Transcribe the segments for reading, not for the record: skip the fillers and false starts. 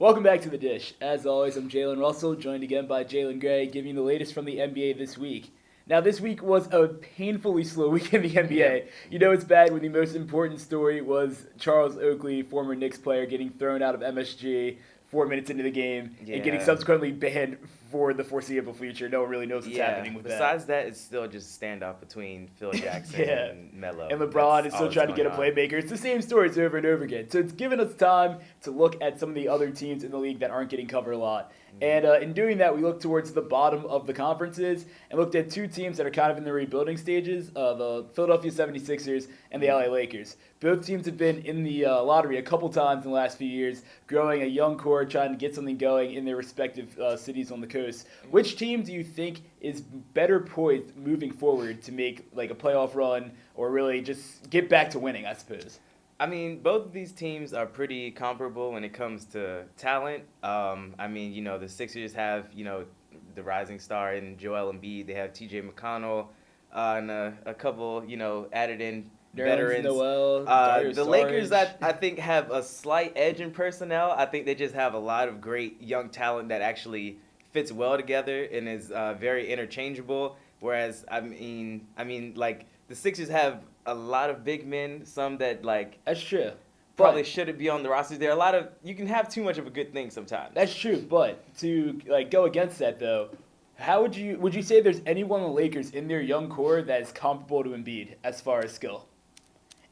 Welcome back to The Dish. As always, I'm Jalen Russell, joined again by Jalen Gray, giving you the latest from the NBA this week. Now, this week was a painfully slow week in the NBA. Yep. You know it's bad when the most important story was Charles Oakley, former Knicks player, getting thrown out of MSG 4 minutes into the game and getting Yeah. subsequently banned for the foreseeable future. No one really knows what's Yeah. happening with that. Besides that, it's still just a standoff between Phil Jackson Yeah. and Melo. And LeBron That's is all still that's trying to get a going on. playmaker. It's the same stories over and over again. So it's given us time to look at some of the other teams in the league that aren't getting covered a lot. And in doing that, we looked towards the bottom of the conferences and looked at two teams that are kind of in the rebuilding stages, the Philadelphia 76ers and the LA Lakers. Both teams have been in the lottery a couple times in the last few years, growing a young core, trying to get something going in their respective cities on the coast. Which team do you think is better poised moving forward to make like a playoff run or really just get back to winning, I suppose? I mean, both of these teams are pretty comparable when it comes to talent. The Sixers have, the rising star in Joel Embiid. They have T.J. McConnell and a couple, added in veterans. Noel, Dario The Lakers, Saric. I think, have a slight edge in personnel. I think they just have a lot of great young talent that actually fits well together and is very interchangeable. Whereas, the Sixers have a lot of big men, some that, That's true. probably But shouldn't be on the rosters. There are a lot of, you can have too much of a good thing sometimes. that's true. But to go against that though, how would you say there's anyone on the Lakers in their young core that is comparable to Embiid as far as skill?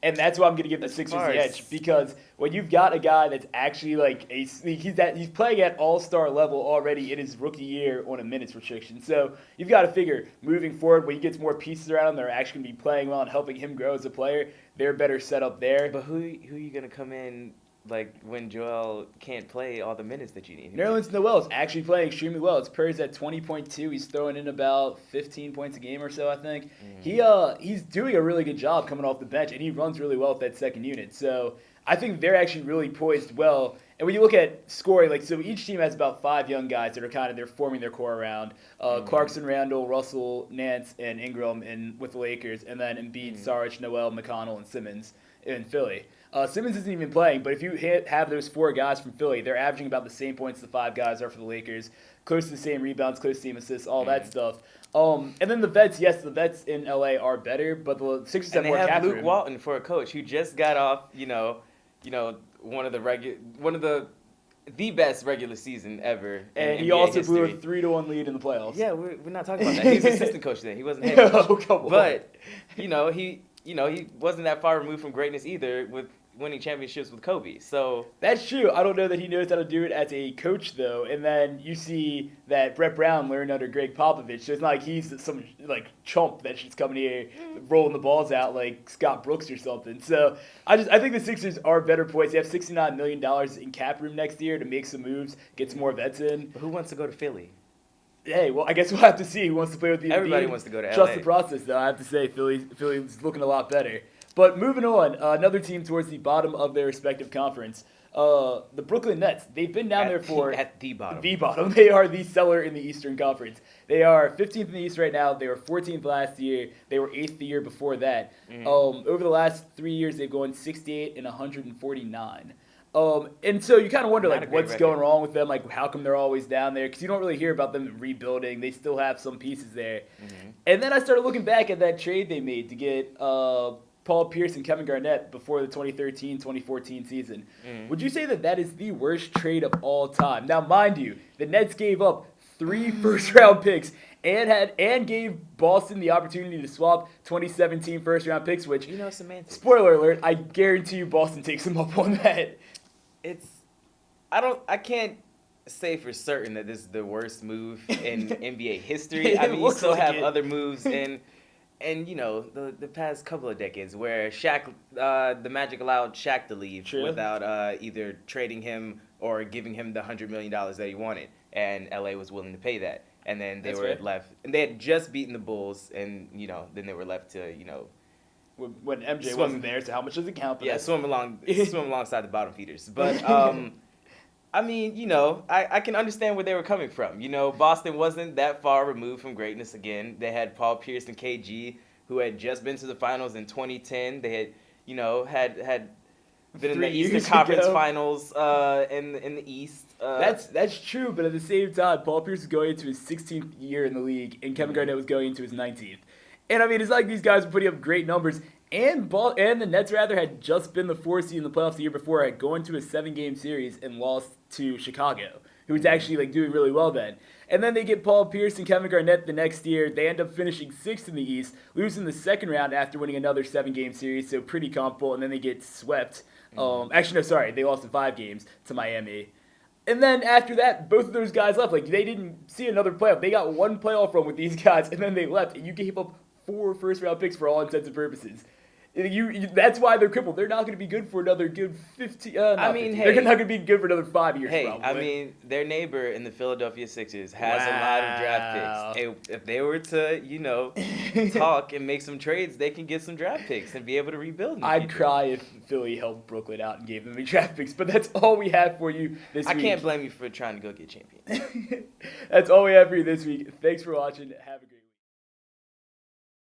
And that's why I'm going to give the As Sixers far the as- edge because when you've got a guy that's actually he's playing at all-star level already in his rookie year on a minutes restriction. So you've got to figure moving forward when he gets more pieces around him that are actually going to be playing well and helping him grow as a player, they're better set up there. But who are you going to come in, when Joel can't play all the minutes that you need? Nerlens Noel is actually playing extremely well. It's Perry's at 20.2. He's throwing in about 15 points a game or so, I think. He's doing a really good job coming off the bench, and he runs really well with that second unit. So I think they're actually really poised well. And when you look at scoring, so each team has about 5 young guys that are they're forming their core around. Clarkson, Randall, Russell, Nance, and Ingram with the Lakers, and then Embiid, Saric, Noel, McConnell, and Simmons in Philly. Simmons isn't even playing, but if you have those 4 guys from Philly, they're averaging about the same points the 5 guys are for the Lakers, close to the same rebounds, close to the same assists, all that stuff. And then the vets, the vets in LA are better, but the Sixers have And they more have cap Luke room. Walton for a coach who just got off, one of the best regular season ever. And in he NBA also blew a history. 3-1 lead in the playoffs. Yeah, we're not talking about that. He was assistant coach then. He wasn't head coach. Oh, come on. But he wasn't that far removed from greatness either with winning championships with Kobe. So That's true. I don't know that he knows how to do it as a coach, though. And then you see that Brett Brown learned under Greg Popovich. So it's not like he's some chump that's just coming here rolling the balls out like Scott Brooks or something. So I think the Sixers are better poised. They have $69 million in cap room next year to make some moves, get some more vets in. who wants to go to Philly? Hey, well, I guess we'll have to see who wants to play with the Everybody Embiid. wants to go to Trust LA. the process, though. I have to say, Philly's looking a lot better. But moving on, another team towards the bottom of their respective conference, the Brooklyn Nets. They've been down there for at the bottom. the bottom. They are the seller in the Eastern Conference. They are 15th in the East right now. They were 14th last year. They were 8th the year before that. Over the last 3 years, they've gone 68 and 149. And so you kind of wonder, Not a great what's record. going wrong with them? How come they're always down there? Because you don't really hear about them rebuilding. They still have some pieces there. And then I started looking back at that trade they made to get Paul Pierce and Kevin Garnett before the 2013-2014 season. Would you say that is the worst trade of all time? Now, mind you, the Nets gave up 3 first-round picks and gave Boston the opportunity to swap 2017 first-round picks, which, Semantics. spoiler alert, I guarantee you Boston takes them up on that. I can't say for certain that this is the worst move in NBA history. It You looks still like have it. other moves in the past couple of decades where Shaq, the Magic allowed Shaq to leave True. without either trading him or giving him the $100 million that he wanted, and LA was willing to pay that. And then they That's were right. left, and they had just beaten the Bulls, and then they were left to When MJ Swim. wasn't there, so how much does it count? But that's- swim alongside the bottom feeders. But I can understand where they were coming from. Boston wasn't that far removed from greatness again. They had Paul Pierce and KG, who had just been to the finals in 2010. They had, had Been in the 3 Eastern years Conference ago. Finals in the East. That's true, but at the same time, Paul Pierce was going into his 16th year in the league, and Kevin Garnett was going into his 19th. And I mean, it's like these guys were putting up great numbers, and the Nets had just been the 4th seed in the playoffs the year before, had gone to a 7-game series and lost to Chicago, who was actually like doing really well then. And then they get Paul Pierce and Kevin Garnett the next year. They end up finishing 6th in the East, losing the second round after winning another 7-game series, so pretty comparable. And then they get swept. Actually, no, sorry, they lost in 5 games to Miami. And then after that, both of those guys left. Like, they didn't see another playoff. They got one playoff run with these guys, and then they left. And you gave up 4 first-round picks for all intents and purposes. That's why they're crippled. They're not going to be good for another good 50. Hey, they're not going to be good for another 5 years. Hey, probably. I mean, their neighbor in the Philadelphia Sixers has a lot of draft picks. If they were to, talk and make some trades, they can get some draft picks and be able to rebuild. I'd cry if Philly helped Brooklyn out and gave them a draft picks. But that's all we have for you this week. I can't blame you for trying to go get champions. That's all we have for you this week. Thanks for watching. Have a great